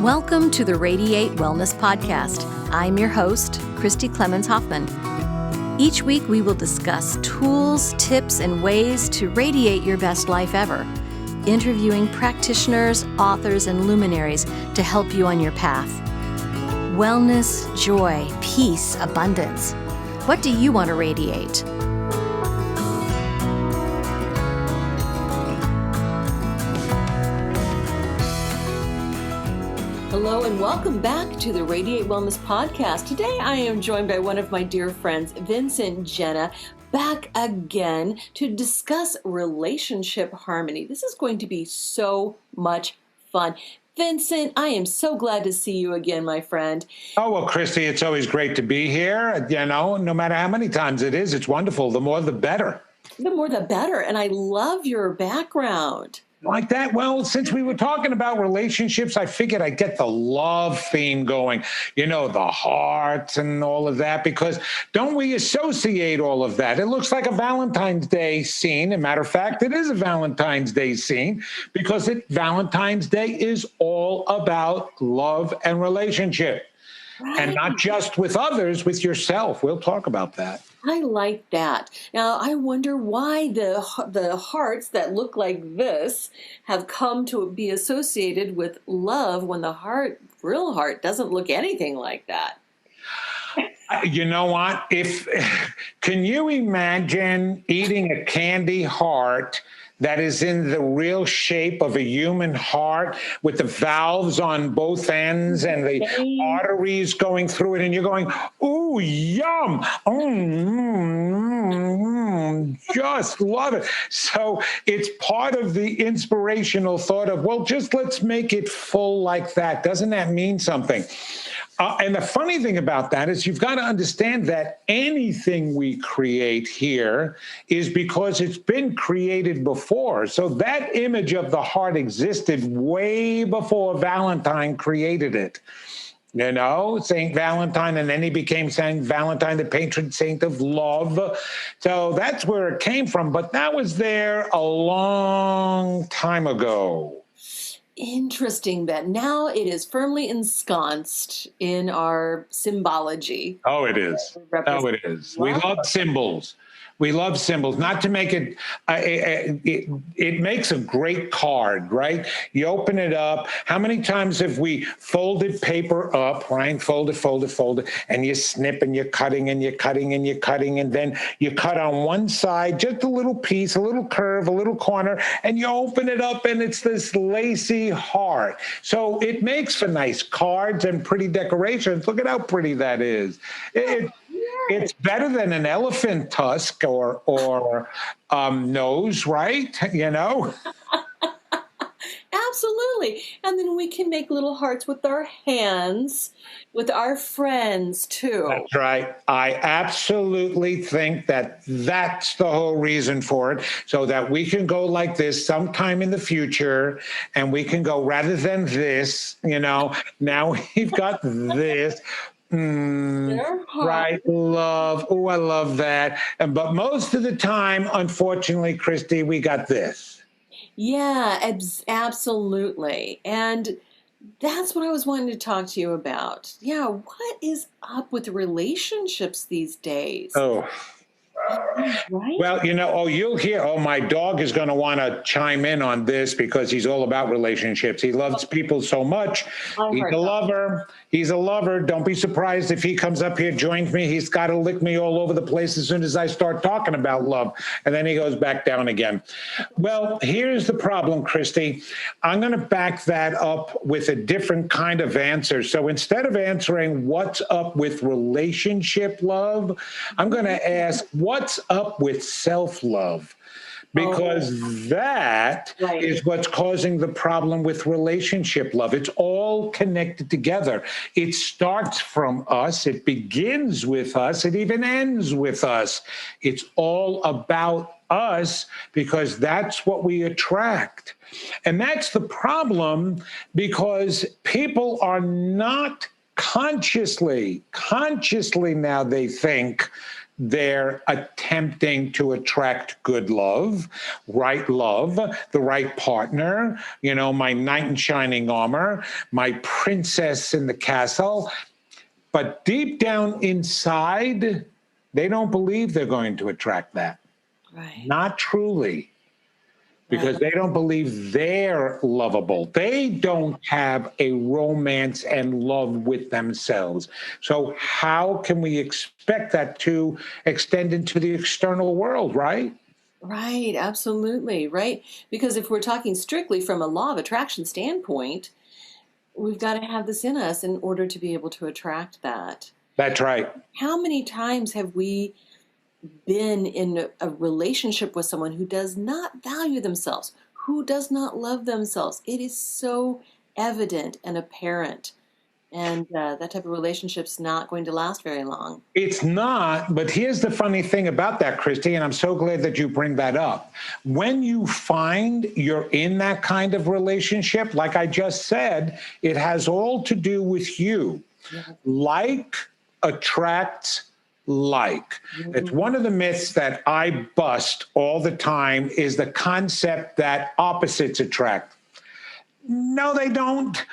Welcome to the Radiate Wellness Podcast. I'm your host, Christy Clemens Hoffman. Each week we will discuss tools, tips, and ways to radiate your best life ever, interviewing practitioners, authors, and luminaries to help you on your path. Wellness, joy, peace, abundance. What do you want to radiate? Hello and welcome back to the Radiate Wellness Podcast. Today I am joined by one of my dear friends, Vincent Genna, back again to discuss relationship harmony. This is going to be so much fun. Vincent, I am so glad to see you again, my friend. Oh, well, Christy, it's always great to be here. You know, no matter how many times it is, it's wonderful. The more, the better. The more, the better. And I love your background. Like that? Well, since we were talking about relationships, I figured I'd get the love theme going, you know, the hearts and all of that, because don't we associate all of that? It looks like a Valentine's Day scene. As a matter of fact, it is a Valentine's Day scene because Valentine's Day is all about love and relationship. Right. And not just with others, with yourself. We'll talk about that. I like that. Now, I wonder why the hearts that look like this have come to be associated with love when the real heart doesn't look anything like that. You know what? Can you imagine eating a candy heart that is in the real shape of a human heart with the valves on both ends and the arteries going through it, and you're going, ooh, yum, just love it. So it's part of the inspirational thought of, well, just let's make it full like that. Doesn't that mean something? And the funny thing about that is you've got to understand that anything we create here is because it's been created before. So that image of the heart existed way before Valentine created it. You know, Saint Valentine, and then he became Saint Valentine, the patron saint of love. So that's where it came from. But that was there a long time ago. Interesting that now it is firmly ensconced in our symbology. Oh, it is. Oh, it is. Wow. We love symbols. We love symbols. Not to make it, it makes a great card, right? You open it up. How many times have we folded paper up, right? Fold it, and you snip and you're cutting and you're cutting and you're cutting, and then you cut on one side, just a little piece, a little curve, a little corner, and you open it up and it's this lacy heart. So it makes for nice cards and pretty decorations. Look at how pretty that is. It's better than an elephant tusk or nose, right? You know? Absolutely. And then we can make little hearts with our hands, with our friends, too. That's right. I absolutely think that that's the whole reason for it, so that we can go like this sometime in the future, and we can go rather than this, you know, now we've got this. Right, love. Oh, I love that. But most of the time, unfortunately, Christy, we got this. Yeah, absolutely. And that's what I was wanting to talk to you about. Yeah, what is up with relationships these days? Oh. Right? Well, you know, you'll hear, my dog is going to want to chime in on this because he's all about relationships. He loves people so much. He's a lover. He's a lover. Don't be surprised if he comes up here, joins me. He's got to lick me all over the place as soon as I start talking about love. And then he goes back down again. Well, here's the problem, Christy. I'm going to back that up with a different kind of answer. So instead of answering what's up with relationship love, I'm going to ask what's up with self-love. Because that is what's causing the problem with relationship love. It's all connected together. It starts from us. It begins with us. It even ends with us. It's all about us because that's what we attract. And that's the problem because people are not consciously now they think they're attempting to attract good love, the right partner, my knight in shining armor, my princess in the castle. But deep down inside, they don't believe they're going to attract that. Right. Not truly. Because they don't believe they're lovable. They don't have a romance and love with themselves. So how can we expect that to extend into the external world, right? Right, absolutely, right? Because if we're talking strictly from a law of attraction standpoint, we've got to have this in us in order to be able to attract that. That's right. How many times have we been in a relationship with someone who does not value themselves, who does not love themselves? It is so evident and apparent. And that type of relationship's not going to last very long. It's not, but here's the funny thing about that, Christy, and I'm so glad that you bring that up. When you find you're in that kind of relationship, like I just said, it has all to do with you. Yeah. Like attracts like. It's one of the myths that I bust all the time is the concept that opposites attract. No, they don't.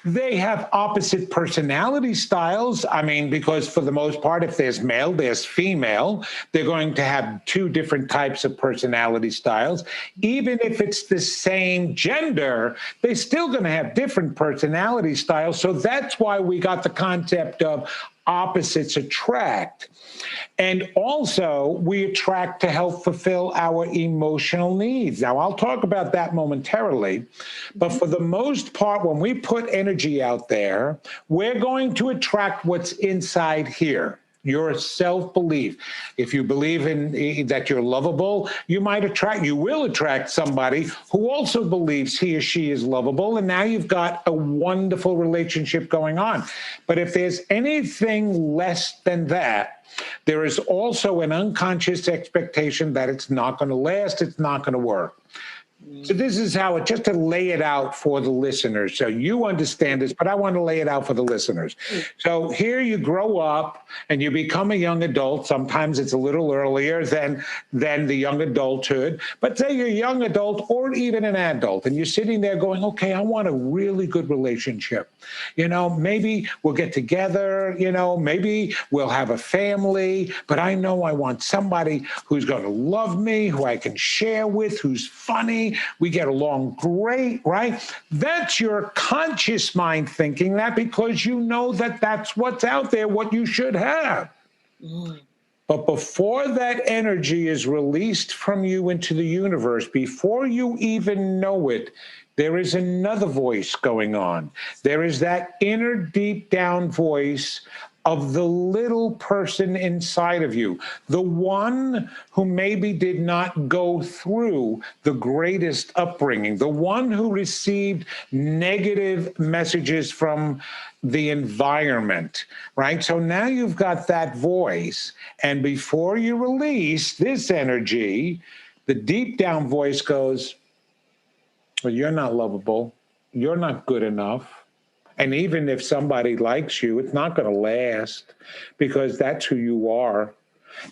They have opposite personality styles. I mean, because for the most part, if there's male, there's female. They're going to have two different types of personality styles. Even if it's the same gender, they're still going to have different personality styles. So that's why we got the concept of opposites attract. And also, we attract to help fulfill our emotional needs. Now, I'll talk about that momentarily. But for the most part, when we put energy out there, we're going to attract what's inside here. Your self-belief. If you believe in that you're lovable, you will attract somebody who also believes he or she is lovable, and now you've got a wonderful relationship going on. But if there's anything less than that, there is also an unconscious expectation that it's not going to last, it's not going to work. So this is how just to lay it out for the listeners. So you understand this, but I want to lay it out for the listeners. So here you grow up and you become a young adult. Sometimes it's a little earlier than the young adulthood. But say you're a young adult or even an adult, and you're sitting there going, okay, I want a really good relationship. Maybe we'll get together, maybe we'll have a family, but I know I want somebody who's going to love me, who I can share with, who's funny. We get along great, right? That's your conscious mind thinking that because you know that that's what's out there, what you should have. But before that energy is released from you into the universe, before you even know it, there is another voice going on. There is that inner deep down voice of the little person inside of you, the one who maybe did not go through the greatest upbringing, the one who received negative messages from the environment, right? So now you've got that voice, and before you release this energy, the deep down voice goes, well, you're not lovable. You're not good enough. And even if somebody likes you, it's not going to last because that's who you are.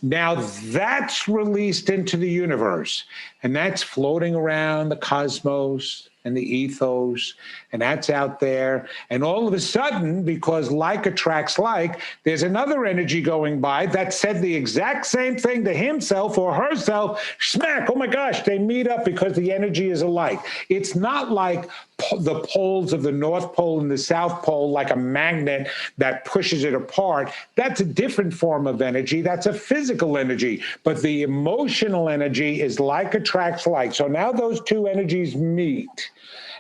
Now that's released into the universe, and that's floating around the cosmos and the ethos, and that's out there. And all of a sudden, because like attracts like, there's another energy going by that said the exact same thing to himself or herself. Smack, oh my gosh, they meet up because the energy is alike. It's not like the poles of the North Pole and the South Pole, like a magnet that pushes it apart. That's a different form of energy. That's a physical energy. But the emotional energy is like attracts like. So now those two energies meet.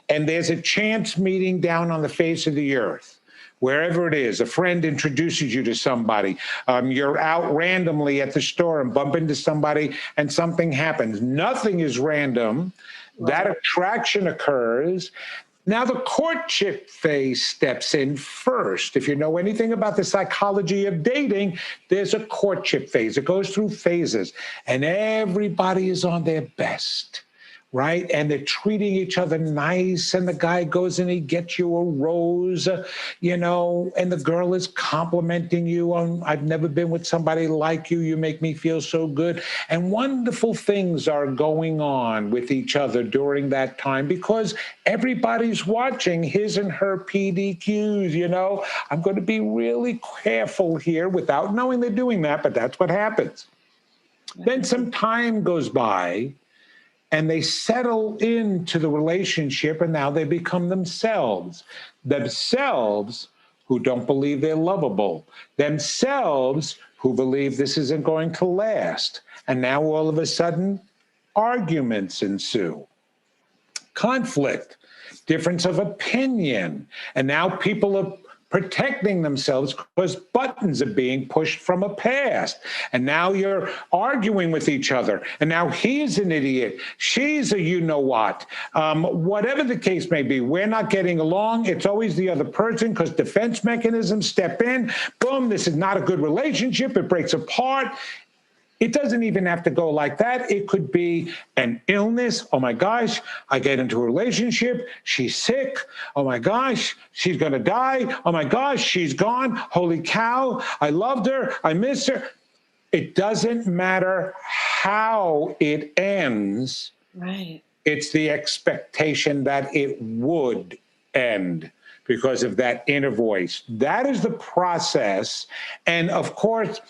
And there's a chance meeting down on the face of the earth, wherever it is. A friend introduces you to somebody. You're out randomly at the store and bump into somebody and something happens. Nothing is random. Right. That attraction occurs. Now the courtship phase steps in first. If you know anything about the psychology of dating, there's a courtship phase. It goes through phases, and everybody is on their best. right? And they're treating each other nice, and the guy goes and he gets you a rose, and the girl is complimenting you on, I've never been with somebody like you. You make me feel so good. And wonderful things are going on with each other during that time because everybody's watching his and her PDQs, I'm going to be really careful here without knowing they're doing that, but that's what happens. Then some time goes by, and they settle into the relationship, and now they become themselves who don't believe they're lovable, themselves who believe this isn't going to last. And now all of a sudden, arguments ensue, conflict, difference of opinion. And now people are protecting themselves because buttons are being pushed from a past. And now you're arguing with each other. And now he's an idiot. She's a you-know-what. Whatever the case may be, we're not getting along. It's always the other person because defense mechanisms step in. Boom, this is not a good relationship. It breaks apart. It doesn't even have to go like that. It could be an illness. Oh my gosh, I get into a relationship. She's sick. Oh my gosh, she's going to die. Oh my gosh, she's gone. Holy cow, I loved her. I miss her. It doesn't matter how it ends. Right. It's the expectation that it would end because of that inner voice. That is the process. And of course,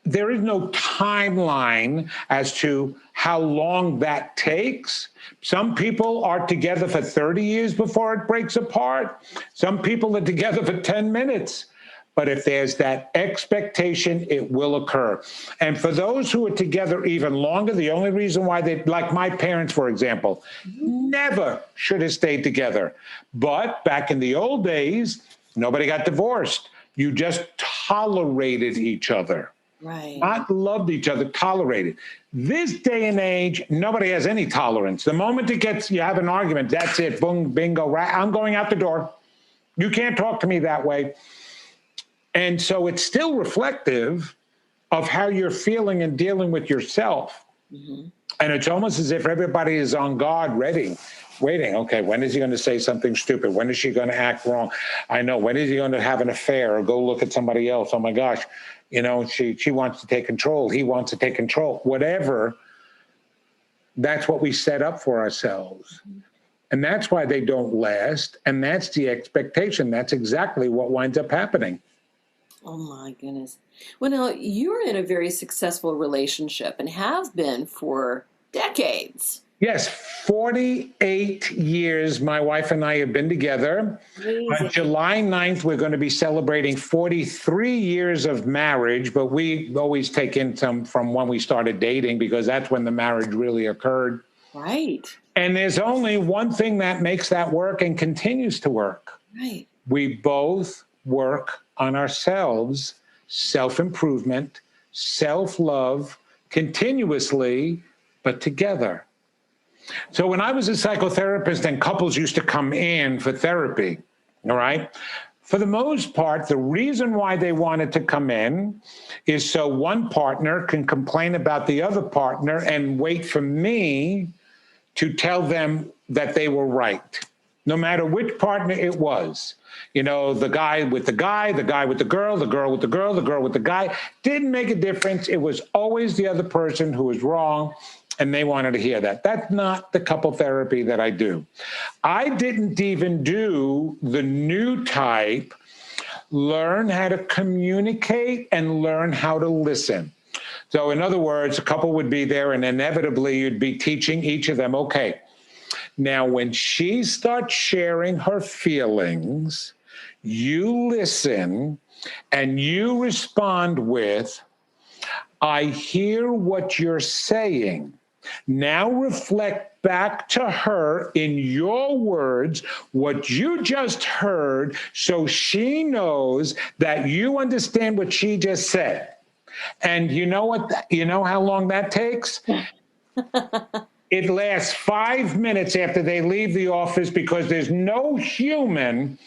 there is no timeline as to how long that takes. Some people are together for 30 years before it breaks apart. Some people are together for 10 minutes. But if there's that expectation, it will occur. And for those who are together even longer, the only reason why they, like my parents, for example, never should have stayed together. But back in the old days, nobody got divorced. You just tolerated each other. Right. Not loved each other, tolerated. This day and age, nobody has any tolerance. The moment you have an argument, that's it. Boom, bingo, right? I'm going out the door. You can't talk to me that way. And so it's still reflective of how you're feeling and dealing with yourself. Mm-hmm. And it's almost as if everybody is on guard, waiting. Okay, when is he going to say something stupid? When is she going to act wrong? I know. When is he going to have an affair or go look at somebody else? Oh my gosh. She wants to take control. He wants to take control. Whatever, that's what we set up for ourselves. And that's why they don't last. And that's the expectation. That's exactly what winds up happening. Oh, my goodness. Well, now, you're in a very successful relationship and have been for decades. Yes, 48 years my wife and I have been together. On July 9th, we're going to be celebrating 43 years of marriage, but we always take in some from when we started dating because that's when the marriage really occurred. Right. And there's only one thing that makes that work and continues to work. Right. We both work on ourselves, self-improvement, self-love, continuously, but together. So when I was a psychotherapist and couples used to come in for therapy, all right, for the most part, the reason why they wanted to come in is so one partner can complain about the other partner and wait for me to tell them that they were right, no matter which partner it was. The guy with the guy with the girl with the girl, the girl with the guy. Didn't make a difference. It was always the other person who was wrong. And they wanted to hear that. That's not the couple therapy that I do. I didn't even do the new type, learn how to communicate and learn how to listen. So in other words, a couple would be there and inevitably you'd be teaching each of them, okay, now when she starts sharing her feelings, you listen and you respond with, I hear what you're saying. Now reflect back to her in your words what you just heard so she knows that you understand what she just said. And you know what? You know how long that takes? It lasts 5 minutes after they leave the office because there's no human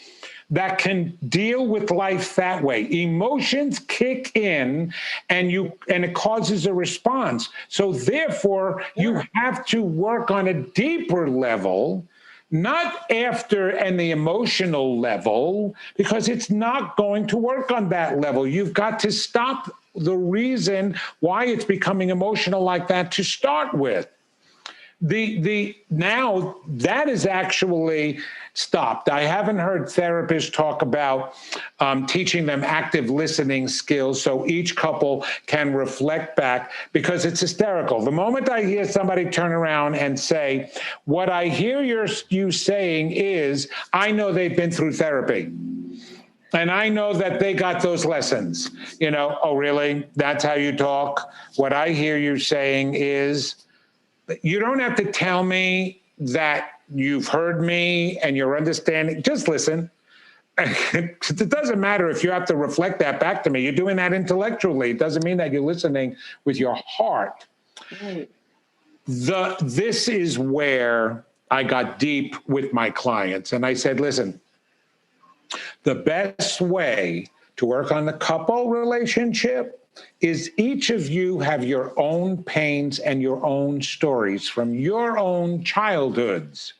that can deal with life that way. Emotions kick in and it causes a response. So therefore, you have to work on a deeper level, not after and the emotional level, because it's not going to work on that level. You've got to stop the reason why it's becoming emotional like that to start with. Now that is actually stopped. I haven't heard therapists talk about teaching them active listening skills so each couple can reflect back, because it's hysterical. The moment I hear somebody turn around and say, what I hear you saying is, I know they've been through therapy. And I know that they got those lessons. Oh, really? That's how you talk? What I hear you saying is, you don't have to tell me that you've heard me and you're understanding. Just listen. It doesn't matter if you have to reflect that back to me. You're doing that intellectually. It doesn't mean that you're listening with your heart. Right. This is where I got deep with my clients. And I said, listen, the best way to work on the couple relationship is each of you have your own pains and your own stories from your own childhoods.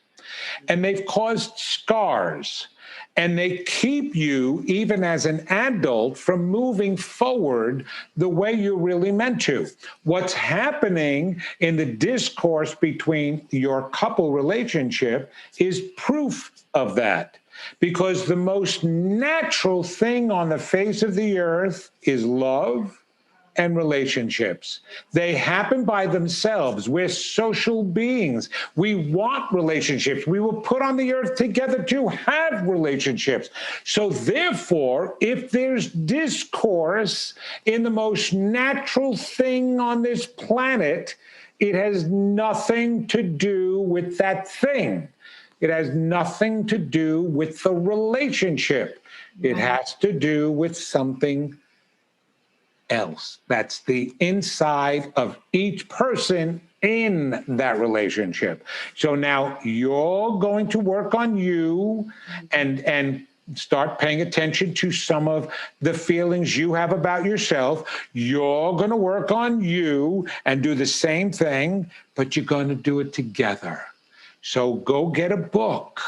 And they've caused scars. And they keep you, even as an adult, from moving forward the way you really meant to. What's happening in the discourse between your couple relationship is proof of that. Because the most natural thing on the face of the earth is love and relationships. They happen by themselves. We're social beings. We want relationships. We were put on the earth together to have relationships. So therefore, if there's discourse in the most natural thing on this planet, it has nothing to do with that thing. It has nothing to do with the relationship. It has to do with something else. That's the inside of each person in that relationship. So now you're going to work on you and start paying attention to some of the feelings you have about yourself. You're going to work on you and do the same thing, but you're going to do it together. So go get a book,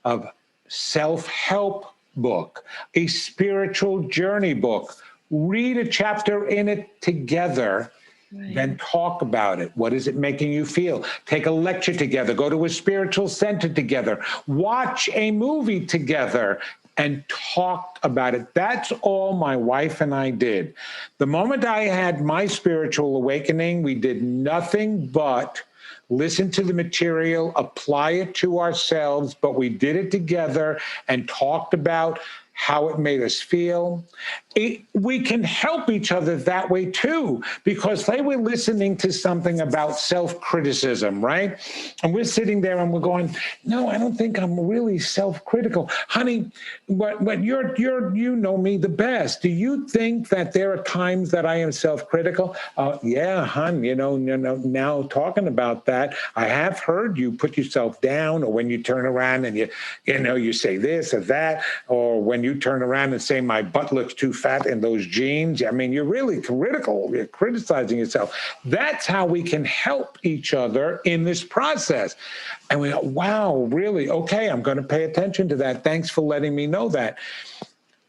a self-help book, a spiritual journey book. Read a chapter in it together, then talk about it. What is it making you feel? Take a lecture together. Go to a spiritual center together. Watch a movie together and talk about it. That's all my wife and I did. The moment I had my spiritual awakening, we did nothing but listen to the material, apply it to ourselves, but we did it together and talked about how it made us feel. We can help each other that way too, because they were listening to something about self-criticism, right? And we're sitting there and we're going, no, I don't think I'm really self-critical. Honey, but you know me the best. Do you think that there are times that I am self-critical? Yeah, hon, now talking about that, I have heard you put yourself down, or when you turn around and you say this or that, or when you turn around and say my butt looks too fat in those jeans. I mean, you're really critical. You're criticizing yourself. That's how we can help each other in this process. And we go, wow, really? Okay, I'm going to pay attention to that. Thanks for letting me know that.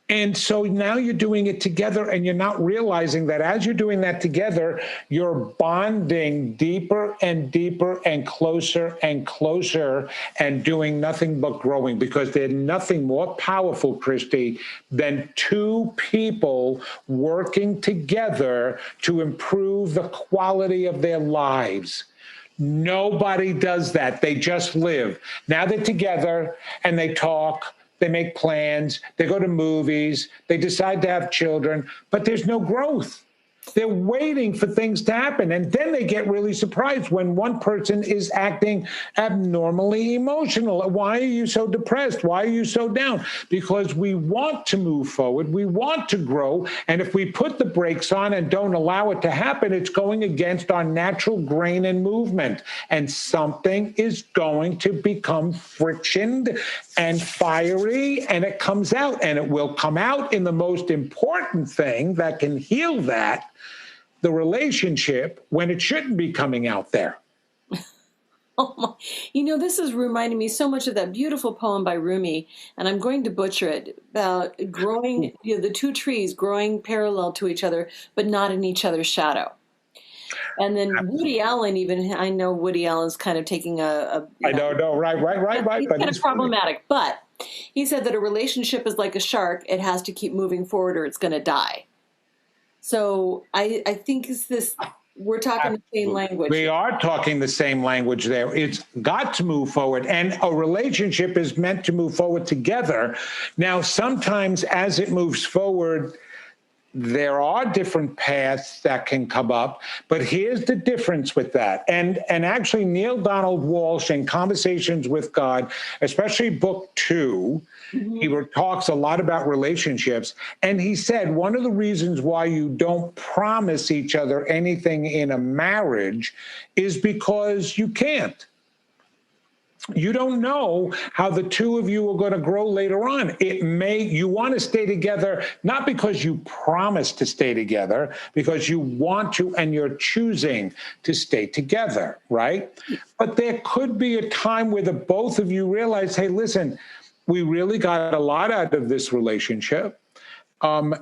And so now you're doing it together, and you're not realizing that as you're doing that together, you're bonding deeper and deeper and closer and doing nothing but growing, because there's nothing more powerful, Christy, than two people working together to improve the quality of their lives. Nobody does that. They just live. Now they're together and they talk. They make plans, they go to movies, they decide to have children, but there's no growth. They're waiting for things to happen. And then they get really surprised when one person is acting abnormally emotional. Why are you so depressed? Why are you so down? Because we want to move forward. We want to grow. And if we put the brakes on and don't allow it to happen, it's going against our natural grain and movement. And something is going to become frictioned and fiery, and it comes out. And it will come out in the most important thing that can heal that, the relationship, when it shouldn't be coming out there. Oh my. This is reminding me so much of that beautiful poem by Rumi, and I'm going to butcher it, about growing, the two trees growing parallel to each other, but not in each other's shadow. And then Woody Allen, I know Woody Allen's kind of taking I don't know, right. He's but kind of problematic, but he said that a relationship is like a shark. It has to keep moving forward or it's going to die. So I think we're talking the same language. We are talking the same language there. It's got to move forward, and a relationship is meant to move forward together. Now, sometimes as it moves forward, there are different paths that can come up, but here's the difference with that. And actually, Neil Donald Walsh in Conversations with God, especially book 2, he talks a lot about relationships. And he said one of the reasons why you don't promise each other anything in a marriage is because you can't. You don't know how the two of you are going to grow later on. You want to stay together, not because you promise to stay together, because you want to and you're choosing to stay together, right? But there could be a time where the both of you realize, hey, listen, we really got a lot out of this relationship.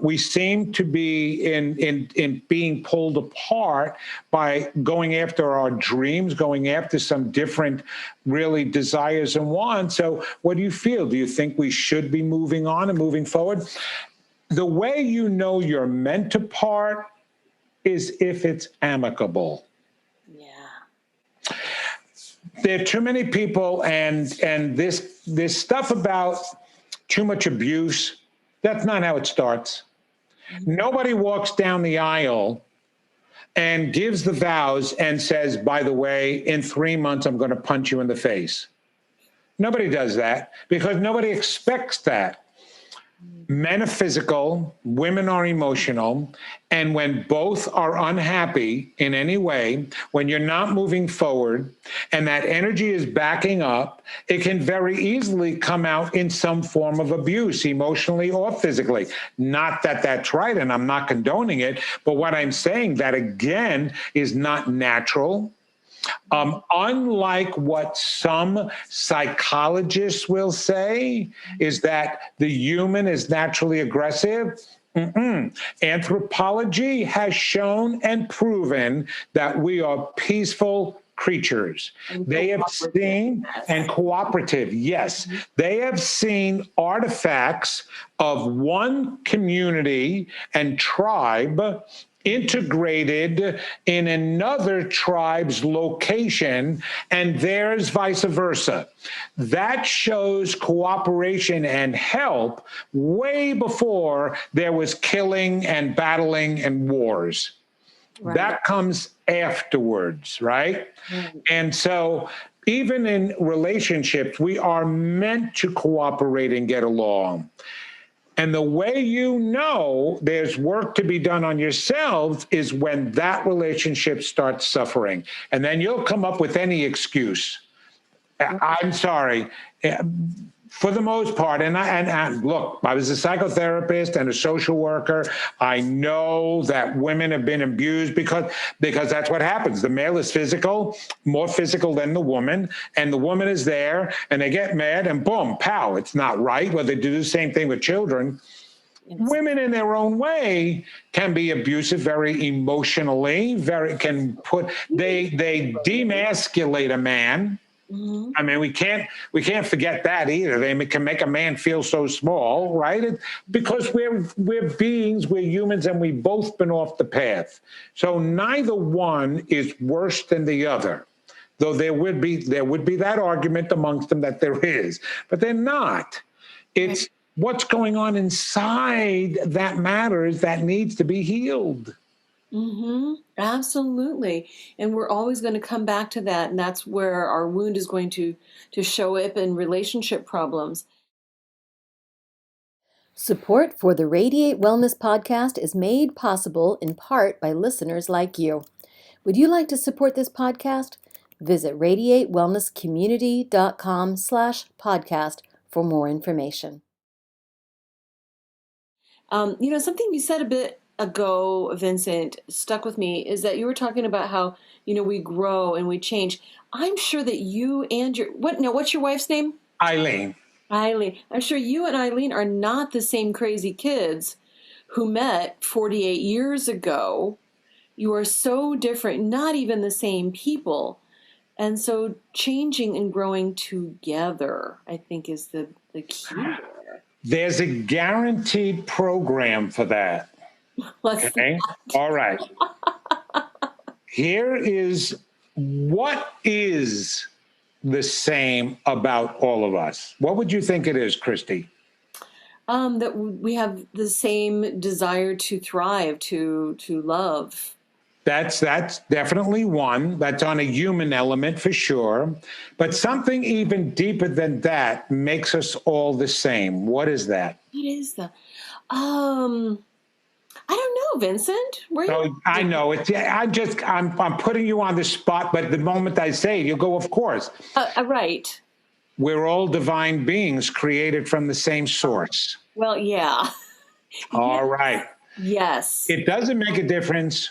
We seem to be in being pulled apart by going after our dreams, going after some different really desires and wants. So what do you feel? Do you think we should be moving on and moving forward? The way you know you're meant to part is if it's amicable. Yeah. There are too many people, and this stuff about too much abuse. That's not how it starts. Nobody walks down the aisle and gives the vows and says, by the way, in 3 months, I'm going to punch you in the face. Nobody does that because nobody expects that. Men are physical, women are emotional, and when both are unhappy in any way, when you're not moving forward and that energy is backing up, it can very easily come out in some form of abuse, emotionally or physically. Not that that's right, and I'm not condoning it, but what I'm saying, that again is not natural. Unlike what some psychologists will say, is that the human is naturally aggressive. Anthropology has shown and proven that we are peaceful creatures. They have seen, and cooperative, yes. They have seen artifacts of one community and tribe integrated in another tribe's location, and theirs vice versa. That shows cooperation and help way before there was killing and battling and wars. Right. That comes afterwards, right? And so even in relationships, we are meant to cooperate and get along. And the way you know there's work to be done on yourselves is when that relationship starts suffering. And then you'll come up with any excuse. I'm sorry. For the most part, and look, I was a psychotherapist and a social worker. I know that women have been abused because that's what happens. The male is physical, more physical than the woman, and the woman is there, and they get mad, and boom, pow, it's not right. Well, they do the same thing with children. Yes. Women in their own way can be abusive very emotionally, they demasculate a man. I mean, we can't forget that either. They can make a man feel so small, right? Because we're beings, we're humans, and we've both been off the path. So neither one is worse than the other, though there would be that argument amongst them that there is, but they're not. It's what's going on inside that matters, that needs to be healed. Mm-hmm. Absolutely. And we're always going to come back to that. And that's where our wound is going to show up in relationship problems. Support for the Radiate Wellness podcast is made possible in part by listeners like you. Would you like to support this podcast? Visit radiatewellnesscommunity.com/podcast for more information. Something you said a bit ago, Vincent, stuck with me is that you were talking about how, we grow and we change. I'm sure that you and what's your wife's name? Eileen. Eileen. I'm sure you and Eileen are not the same crazy kids who met 48 years ago. You are so different, not even the same people. And so changing and growing together, I think, is the key there. There's a guaranteed program for that. Okay. All right. Here is what is the same about all of us. What would you think it is, Christy? That we have the same desire to thrive, to love. That's definitely one. That's on a human element for sure. But something even deeper than that makes us all the same. What is that? What is that? I don't know, Vincent. I know it. I'm putting you on the spot, but the moment I say it, you'll go, of course. Right. We're all divine beings created from the same source. Well, yeah. All right. Yes. It doesn't make a difference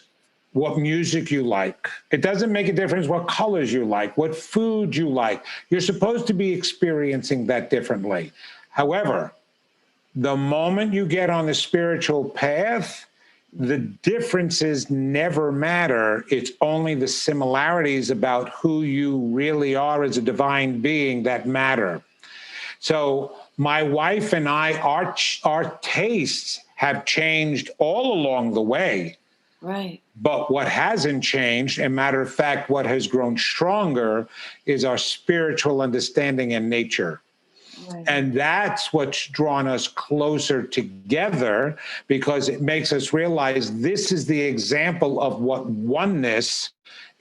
what music you like. It doesn't make a difference what colors you like, what food you like. You're supposed to be experiencing that differently. However, the moment you get on the spiritual path, the differences never matter. It's only the similarities about who you really are as a divine being that matter. So my wife and I, our tastes have changed all along the way. Right. But what hasn't changed, and matter of fact, what has grown stronger is our spiritual understanding and nature. Right. And that's what's drawn us closer together, because it makes us realize this is the example of what oneness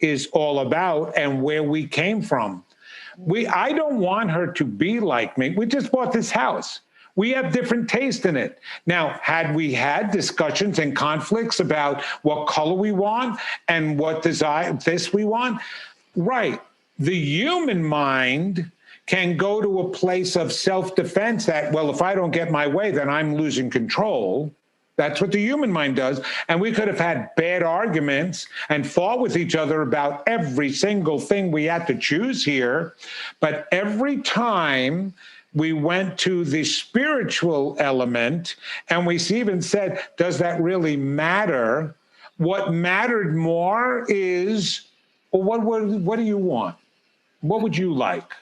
is all about and where we came from. I don't want her to be like me. We just bought this house. We have different taste in it. Now, had we had discussions and conflicts about what color we want and what this we want, right. The human mind can go to a place of self-defense that, well, if I don't get my way, then I'm losing control. That's what the human mind does. And we could have had bad arguments and fought with each other about every single thing we had to choose here. But every time we went to the spiritual element, and we even said, does that really matter? What mattered more is, well, what do you want? What would you like?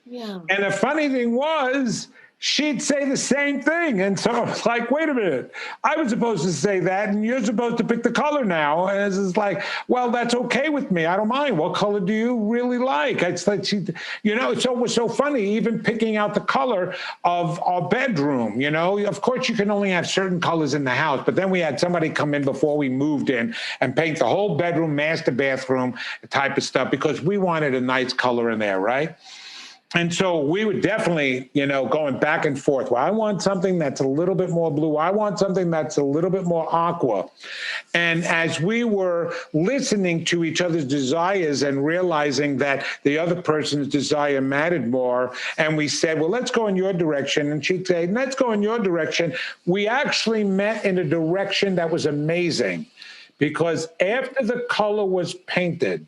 Yeah. And the funny thing was, she'd say the same thing. And so I was like, wait a minute, I was supposed to say that, and you're supposed to pick the color now. And it's like, well, that's okay with me. I don't mind. What color do you really like? It's like, it was so funny, even picking out the color of our bedroom. Of course, you can only have certain colors in the house. But then we had somebody come in before we moved in and paint the whole bedroom, master bathroom type of stuff, because we wanted a nice color in there, right? And so we were definitely, going back and forth. Well, I want something that's a little bit more blue. I want something that's a little bit more aqua. And as we were listening to each other's desires and realizing that the other person's desire mattered more, and we said, well, let's go in your direction. And she'd say, let's go in your direction. We actually met in a direction that was amazing, because after the color was painted,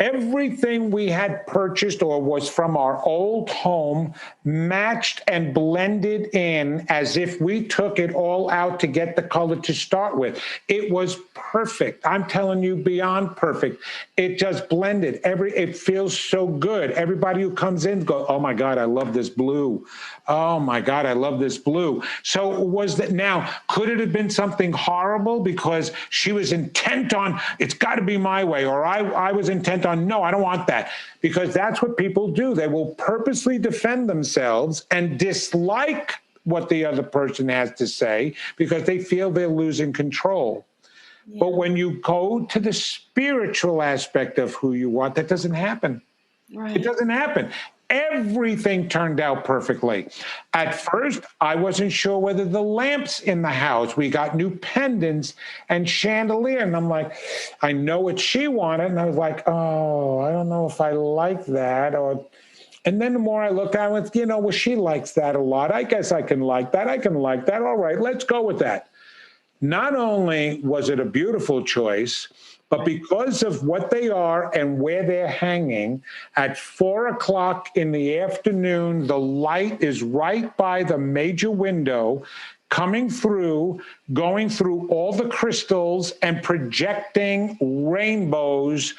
everything we had purchased or was from our old home matched and blended in as if we took it all out to get the color to start with. It was perfect. I'm telling you, beyond perfect. It just blended. It feels so good. Everybody who comes in goes, oh my God, I love this blue. Oh my God, I love this blue. So was that now, could it have been something horrible because she was intent on, it's got to be my way, or I was intent on, no, I don't want that, because that's what people do. They will purposely defend themselves and dislike what the other person has to say because they feel they're losing control. Yeah. But when you go to the spiritual aspect of who you are, that doesn't happen. Right. It doesn't happen. Everything turned out perfectly. At first, I wasn't sure whether the lamps in the house, we got new pendants and chandelier. And I'm like, I know what she wanted. And I was like, oh, I don't know if I like that. And then the more I look at it, well, she likes that a lot. I guess I can like that. I can like that. All right, let's go with that. Not only was it a beautiful choice, but because of what they are and where they're hanging, at 4 o'clock in the afternoon, the light is right by the major window, coming through, going through all the crystals and projecting rainbows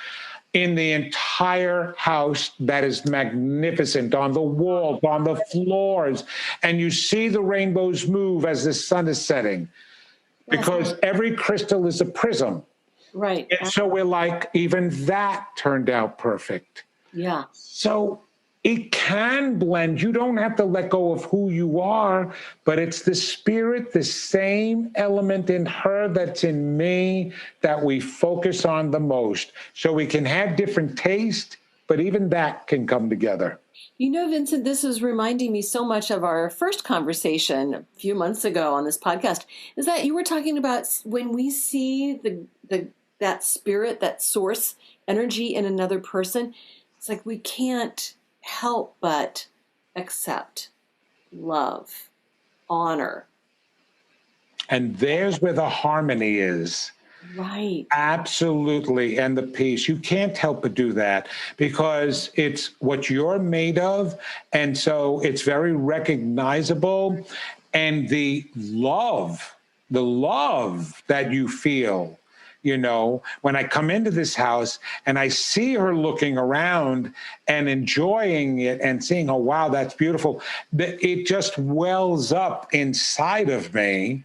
in the entire house. That is magnificent, on the walls, on the floors. And you see the rainbows move as the sun is setting, because every crystal is a prism. Right. And so we're like, even that turned out perfect. Yeah. So it can blend. You don't have to let go of who you are, but it's the spirit, the same element in her that's in me, that we focus on the most. So we can have different taste, but even that can come together. Vincent, this is reminding me so much of our first conversation a few months ago on this podcast, is that you were talking about when we see that spirit, that source energy in another person, it's like we can't help but accept, love, honor. And there's where the harmony is. Right. Absolutely. And the peace. You can't help but do that, because it's what you're made of. And so it's very recognizable. And the love that you feel, when I come into this house and I see her looking around and enjoying it and seeing, oh, wow, that's beautiful. It just wells up inside of me.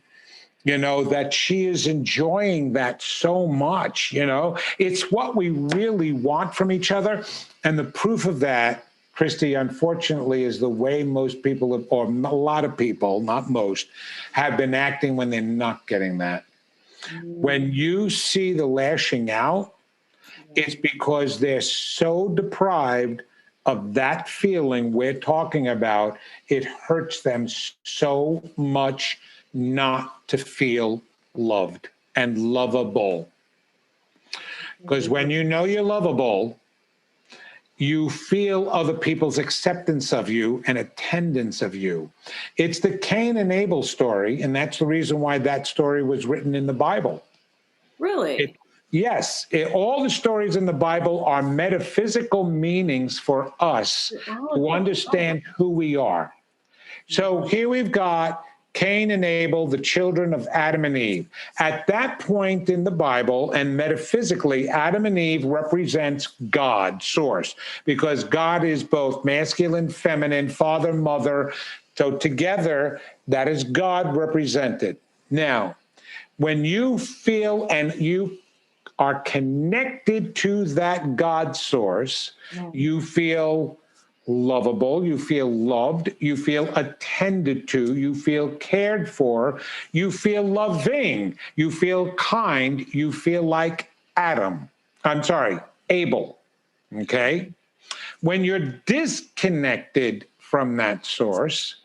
That she is enjoying that so much. It's what we really want from each other. And the proof of that, Christy, unfortunately, is the way most people, or a lot of people, not most, have been acting when they're not getting that. When you see the lashing out, it's because they're so deprived of that feeling we're talking about. It hurts them so much not to feel loved and lovable. Because when you know you're lovable, you feel other people's acceptance of you and attendance of you. It's the Cain and Abel story, and that's the reason why that story was written in the Bible. Really? Yes. All the stories in the Bible are metaphysical meanings for us to understand who we are. So here we've got Cain and Abel, the children of Adam and Eve. At that point in the Bible, and metaphysically, Adam and Eve represents God, source, because God is both masculine, feminine, father, mother. So together, that is God represented. Now, when you feel and you are connected to that God source, you feel lovable, you feel loved, you feel attended to, you feel cared for, you feel loving, you feel kind, you feel like Abel. Okay? When you're disconnected from that source,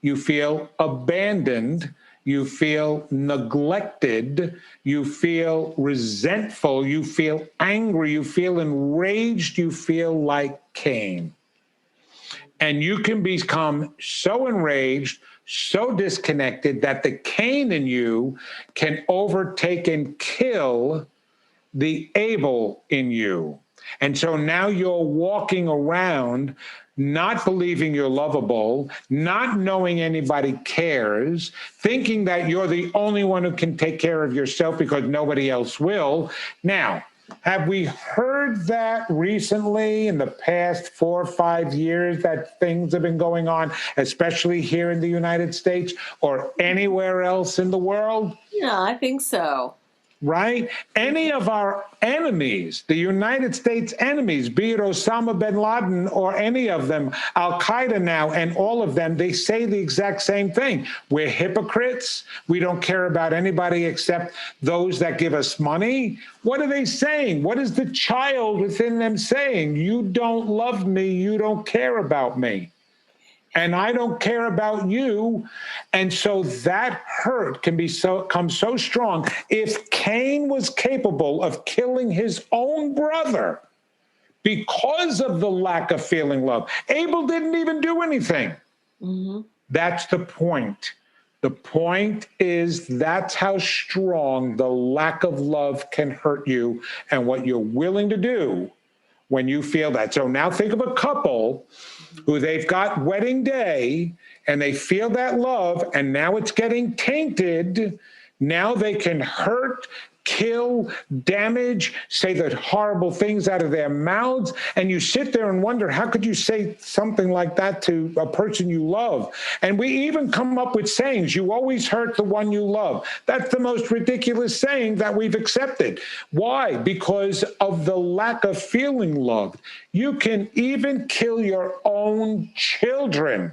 you feel abandoned, you feel neglected, you feel resentful, you feel angry, you feel enraged, you feel like Cain. And you can become so enraged, so disconnected, that the Cain in you can overtake and kill the Abel in you. And so now you're walking around not believing you're lovable, not knowing anybody cares, thinking that you're the only one who can take care of yourself because nobody else will. Now, have we heard that recently in the past 4 or 5 years that things have been going on, especially here in the United States or anywhere else in the world? Yeah, I think so. right? Any of our enemies, the United States enemies, be it Osama bin Laden or any of them, Al Qaeda now, and all of them, they say the exact same thing. We're hypocrites. We don't care about anybody except those that give us money. What are they saying? What is the child within them saying? You don't love me. You don't care about me. And I don't care about you. And so that hurt can become so strong. If Cain was capable of killing his own brother because of the lack of feeling love, Abel didn't even do anything. Mm-hmm. That's the point. The point is that's how strong the lack of love can hurt you and what you're willing to do when you feel that. So now think of a couple who they've got wedding day and they feel that love and now it's getting tainted. Now they can hurt, kill, damage, say the horrible things out of their mouths. And you sit there and wonder, how could you say something like that to a person you love? And we even come up with sayings, you always hurt the one you love. That's the most ridiculous saying that we've accepted. Why? Because of the lack of feeling loved. You can even kill your own children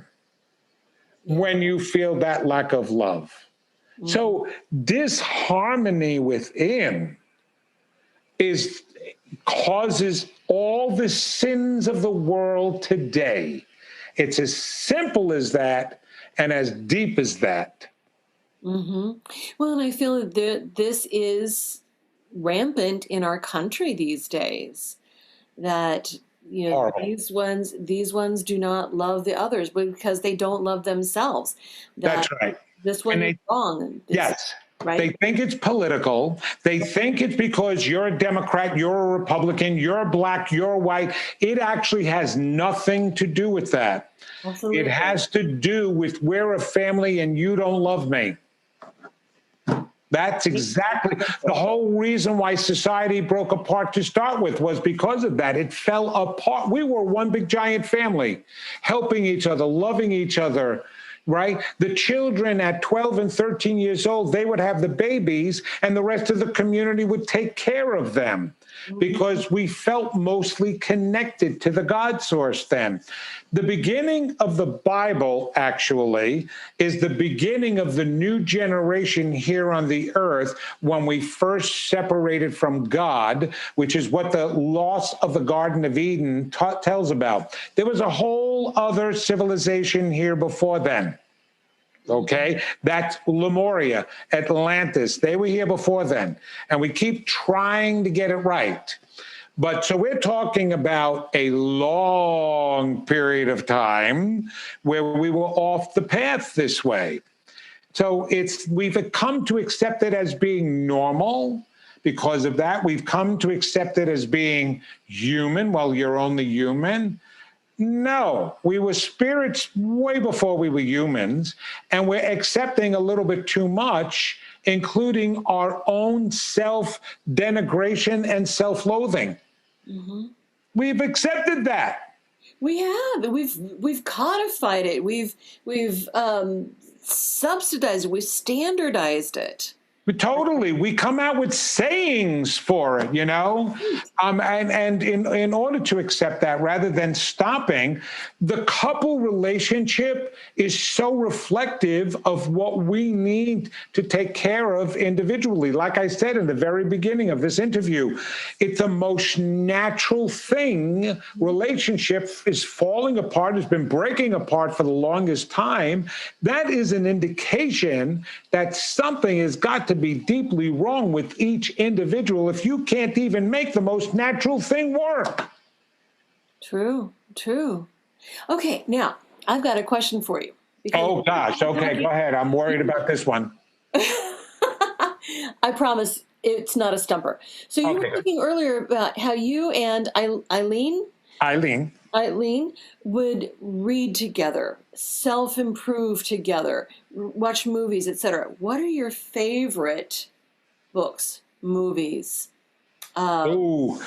when you feel that lack of love. So disharmony within causes all the sins of the world today. It's as simple as that and as deep as that. Mm-hmm. Well, and I feel that this is rampant in our country these days. That Horrible. these ones do not love the others because they don't love themselves. That's right. This one is wrong. Yes. Right? They think it's political. They think it's because you're a Democrat, you're a Republican, you're black, you're white. It actually has nothing to do with that. Absolutely. It has to do with we're a family and you don't love me. That's exactly the whole reason why society broke apart to start with, was because of that. It fell apart. We were one big giant family, helping each other, loving each other. Right? The children at 12 and 13 years old, they would have the babies and the rest of the community would take care of them because we felt mostly connected to the God source then. The beginning of the Bible, actually, is the beginning of the new generation here on the earth when we first separated from God, which is what the loss of the Garden of Eden tells about. There was a whole other civilization here before then. Okay, that's Lemuria, Atlantis. They were here before then. And we keep trying to get it right. But so we're talking about a long period of time where we were off the path this way. So we've come to accept it as being normal. Because of that, we've come to accept it as being human. Well, you're only human. No, we were spirits way before we were humans, and we're accepting a little bit too much, including our own self-denigration and self-loathing. Mm-hmm. We've accepted that. We have. We've codified it. We've subsidized it. We've standardized it. Totally. We come out with sayings for it, and in order to accept that, rather than stopping, the couple relationship is so reflective of what we need to take care of individually. Like I said in the very beginning of this interview, it's the most natural thing. Relationship is falling apart, has been breaking apart for the longest time. That is an indication that something has got to be deeply wrong with each individual if you can't even make the most natural thing work. True. Okay, now I've got a question for you. Oh gosh, okay, go ahead. I'm worried about this one. I promise it's not a stumper. So you were talking earlier about how you and Eileen would read together, self-improve together, watch movies, etc. What are your favorite books, movies? So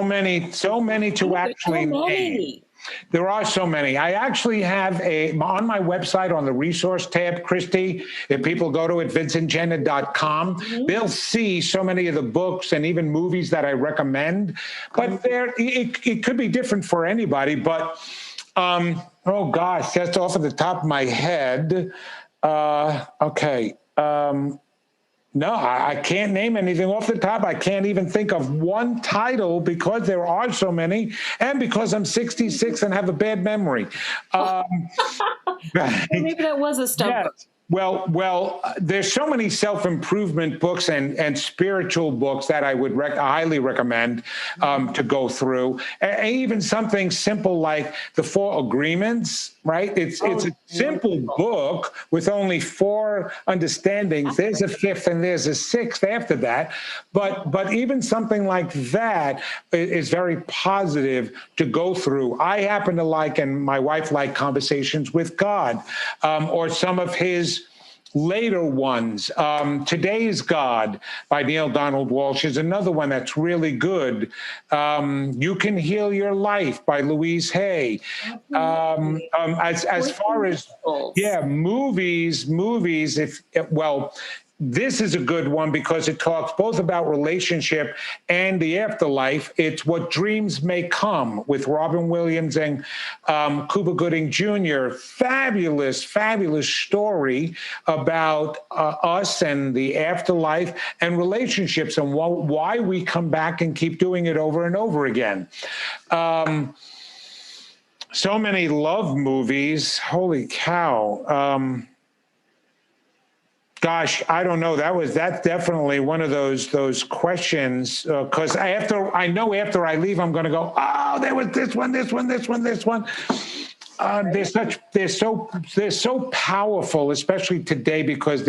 many to actually name. There are so many. I actually have on my website on the resource tab, Christy, if people go to it, vincentgenna.com, they'll see so many of the books and even movies that I recommend. But it could be different for anybody. But, oh gosh, that's off of the top of my head. Okay. No, I can't name anything off the top. I can't even think of one title because there are so many, and because I'm 66 and have a bad memory. Maybe that was a stump. Yes. Well, there's so many self-improvement books and spiritual books that I would highly recommend to go through. And even something simple like The Four Agreements, right? It's a simple book with only 4 understandings. There's a 5th and there's a 6th after that. But even something like that is very positive to go through. I happen to like, and my wife liked, Conversations with God, or some of his later ones. Today's God by Neil Donald Walsh is another one that's really good. You Can Heal Your Life by Louise Hay. As far as movies, this is a good one because it talks both about relationship and the afterlife. It's What Dreams May Come with Robin Williams and Cuba Gooding Jr. Fabulous, fabulous story about us and the afterlife and relationships and why we come back and keep doing it over and over again. So many love movies. Holy cow. Gosh, I don't know. That's definitely one of those questions. Because after I leave, I'm going to go, oh, there was this one. They're so powerful, especially today, because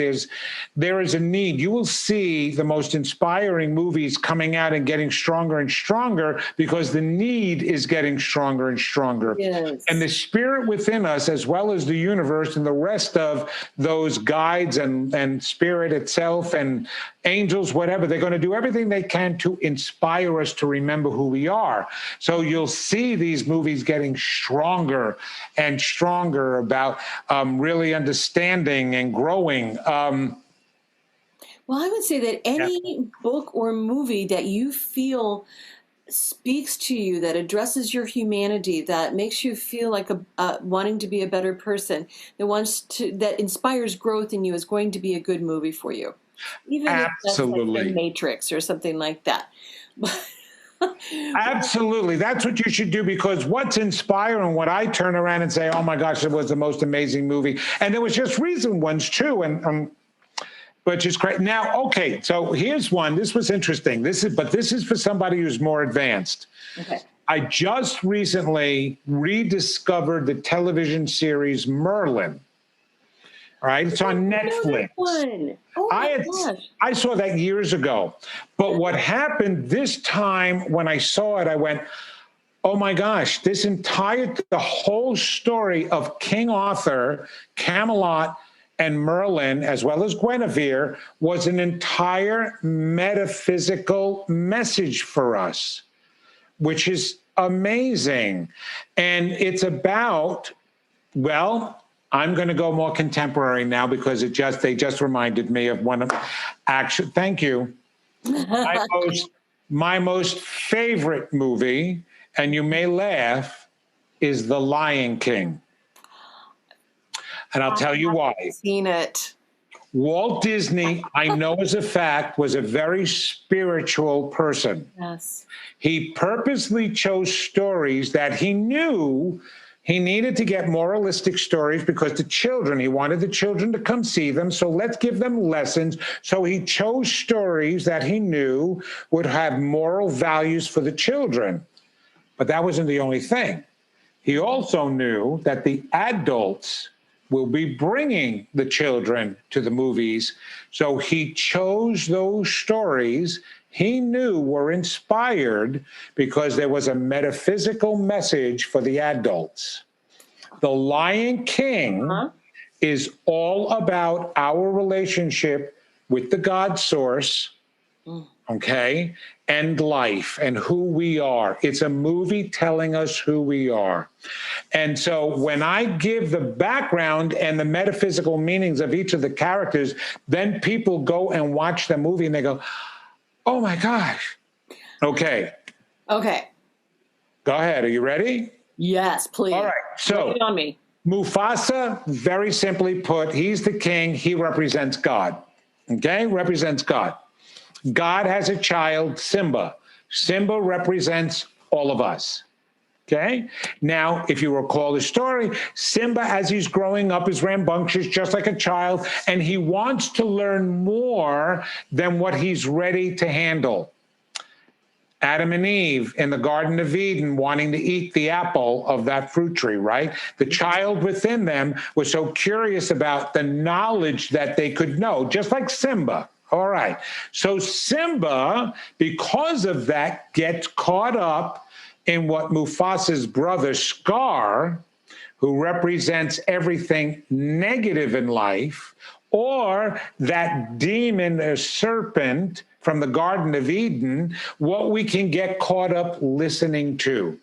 there is a need. You will see the most inspiring movies coming out and getting stronger and stronger because the need is getting stronger and stronger. Yes. And the spirit within us, as well as the universe and the rest of those guides and spirit itself and angels, whatever, they're going to do everything they can to inspire us to remember who we are. So you'll see these movies getting stronger and stronger about really understanding and growing. Well, I would say that any book or movie that you feel speaks to you, that addresses your humanity, that makes you feel like wanting to be a better person, that inspires growth in you, is going to be a good movie for you. Even if that's like The Matrix or something like that. Absolutely. That's what you should do, because what's inspiring, what I turn around and say, oh my gosh, it was the most amazing movie. And there was just recent ones too. But just great. Now, okay, so here's one. This was interesting. This is for somebody who's more advanced. Okay. I just recently rediscovered the television series Merlin. All right, it's on Netflix. I saw that years ago. But what happened this time when I saw it, I went, oh my gosh, the whole story of King Arthur, Camelot, and Merlin, as well as Guinevere, was an entire metaphysical message for us, which is amazing. And it's about, well, I'm going to go more contemporary now because they just reminded me of one of thank you. My most favorite movie, and you may laugh, is The Lion King. And I'll tell you why. I've seen it. Walt Disney, I know as a fact, was a very spiritual person. Yes. He purposely chose stories that he knew he needed to get moralistic stories because he wanted the children to come see them. So let's give them lessons. So he chose stories that he knew would have moral values for the children. But that wasn't the only thing. He also knew that the adults will be bringing the children to the movies. So he chose those stories he knew were inspired because there was a metaphysical message for the adults. The Lion King is all about our relationship with the God source, okay, and life and who we are. It's a movie telling us who we are. And so when I give the background and the metaphysical meanings of each of the characters, then people go and watch the movie and they go, oh my gosh. Okay. Okay. Go ahead. Are you ready? Yes, please. All right. So lay it on me. Mufasa, very simply put, he's the king. He represents God. Okay? Represents God. God has a child, Simba. Simba represents all of us. Okay? Now, if you recall the story, Simba, as he's growing up, is rambunctious, just like a child, and he wants to learn more than what he's ready to handle. Adam and Eve in the Garden of Eden wanting to eat the apple of that fruit tree, right? The child within them was so curious about the knowledge that they could know, just like Simba. All right. So Simba, because of that, gets caught up in what Mufasa's brother Scar, who represents everything negative in life, or that demon or serpent from the Garden of Eden, what we can get caught up listening to.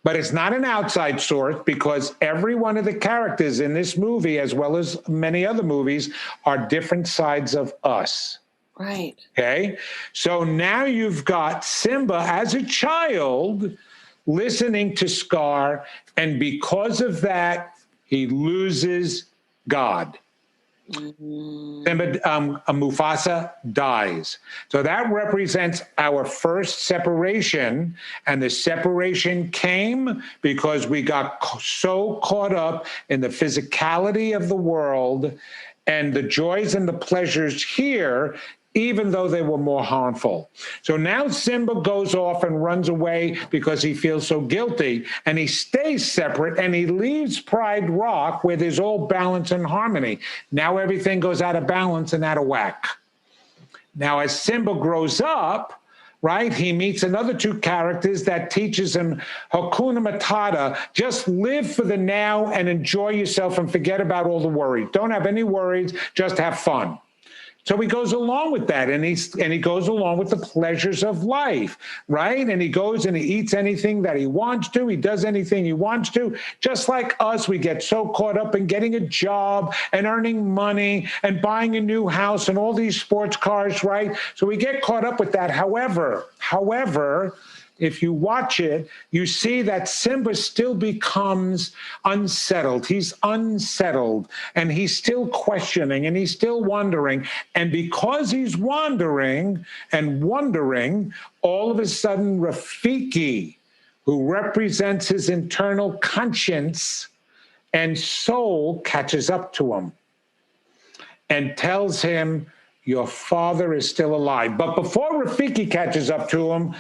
But it's not an outside source, because every one of the characters in this movie, as well as many other movies, are different sides of us. Right. Okay? So now you've got Simba as a child listening to Scar, and because of that, he loses God. Mufasa dies. So that represents our first separation, and the separation came because we got so caught up in the physicality of the world and the joys and the pleasures here, even though they were more harmful. So now Simba goes off and runs away because he feels so guilty, and he stays separate, and he leaves Pride Rock where there's all balance and harmony. Now everything goes out of balance and out of whack. Now as Simba grows up, right, he meets another two characters that teaches him Hakuna Matata, just live for the now and enjoy yourself and forget about all the worries. Don't have any worries, just have fun. So he goes along with that, and he goes along with the pleasures of life, right? And he goes and he eats anything that he wants to. He does anything he wants to. Just like us, we get so caught up in getting a job and earning money and buying a new house and all these sports cars, right? So we get caught up with that. However, if you watch it, you see that Simba still becomes unsettled. He's unsettled, and he's still questioning, and he's still wondering. And because he's wandering and wondering, all of a sudden Rafiki, who represents his internal conscience and soul, catches up to him and tells him, your father is still alive. But before Rafiki catches up to him,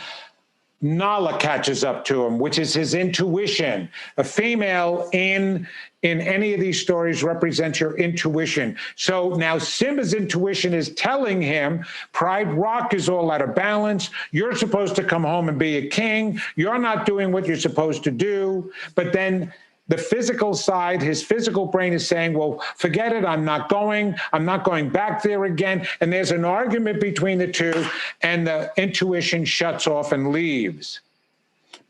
Nala catches up to him, which is his intuition. A female in any of these stories represents your intuition. So now Simba's intuition is telling him Pride Rock is all out of balance. You're supposed to come home and be a king. You're not doing what you're supposed to do. But then the physical side, his physical brain is saying, well, forget it. I'm not going back there again. And there's an argument between the two, and the intuition shuts off and leaves.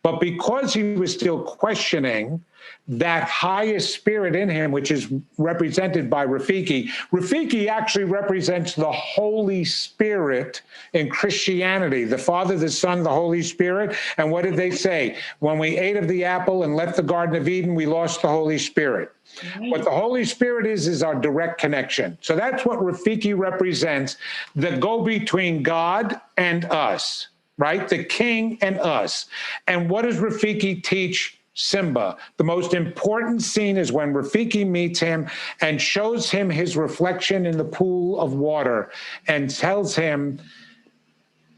But because he was still questioning that higher spirit in him, which is represented by Rafiki. Rafiki actually represents the Holy Spirit in Christianity, the Father, the Son, the Holy Spirit. And what did they say? When we ate of the apple and left the Garden of Eden, we lost the Holy Spirit. Right. What the Holy Spirit is our direct connection. So that's what Rafiki represents, the go-between God and us, right? The king and us. And what does Rafiki teach Simba? The most important scene is when Rafiki meets him and shows him his reflection in the pool of water and tells him,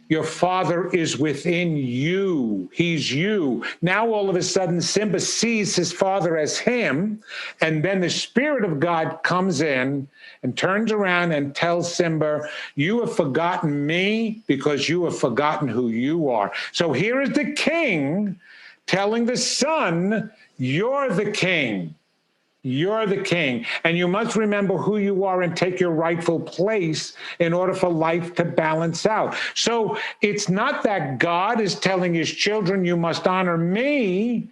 your father is within you. He's you. Now, all of a sudden, Simba sees his father as him, and then the Spirit of God comes in and turns around and tells Simba, you have forgotten me because you have forgotten who you are. So here is the king telling the son, you're the king. You're the king, and you must remember who you are and take your rightful place in order for life to balance out. So it's not that God is telling his children, you must honor me.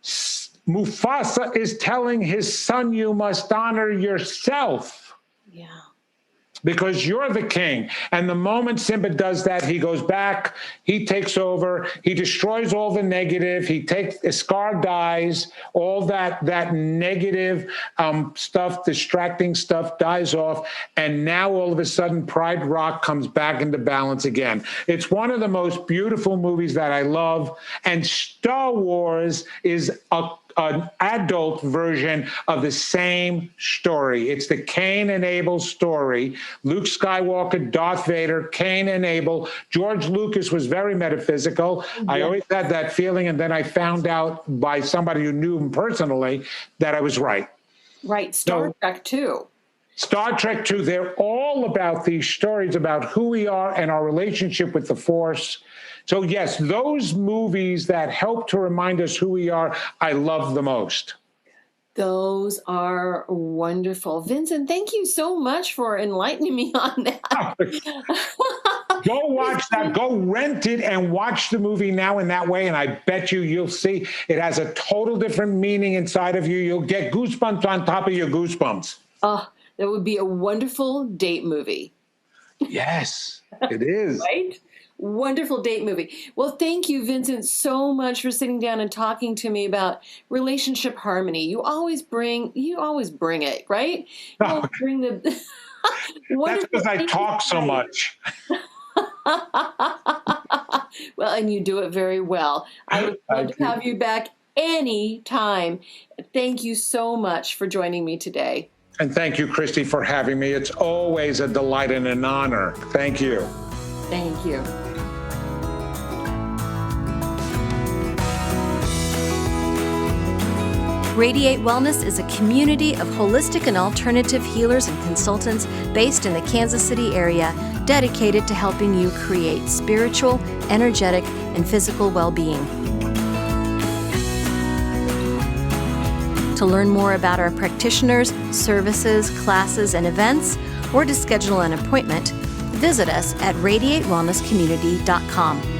Mufasa is telling his son, you must honor yourself. Yeah. Because you're the king. And the moment Simba does that, he goes back, he takes over, he destroys all the negative, Scar dies, all that negative stuff, distracting stuff dies off, and now all of a sudden Pride Rock comes back into balance again. It's one of the most beautiful movies that I love, and Star Wars is an adult version of the same story. It's the Cain and Abel story. Luke Skywalker, Darth Vader, Cain and Abel. George Lucas was very metaphysical. Yeah. I always had that feeling, and then I found out by somebody who knew him personally that I was right. Right. Star Trek too. Star Trek too. They're all about these stories about who we are and our relationship with the Force. So yes, those movies that help to remind us who we are, I love the most. Those are wonderful. Vincent, thank you so much for enlightening me on that. Go watch that. Go rent it and watch the movie now in that way, and I bet you'll see it has a total different meaning inside of you. You'll get goosebumps on top of your goosebumps. Oh, that would be a wonderful date movie. Yes, it is. Right? Wonderful date movie. Well, thank you, Vincent, so much for sitting down and talking to me about relationship harmony. You always bring it, right? You always bring the. That's because I talk so much. Well, and you do it very well. I would love to have you back any time. Thank you so much for joining me today. And thank you, Christy, for having me. It's always a delight and an honor. Thank you. Thank you. Radiate Wellness is a community of holistic and alternative healers and consultants based in the Kansas City area, dedicated to helping you create spiritual, energetic, and physical well-being. To learn more about our practitioners, services, classes, and events, or to schedule an appointment, visit us at radiatewellnesscommunity.com.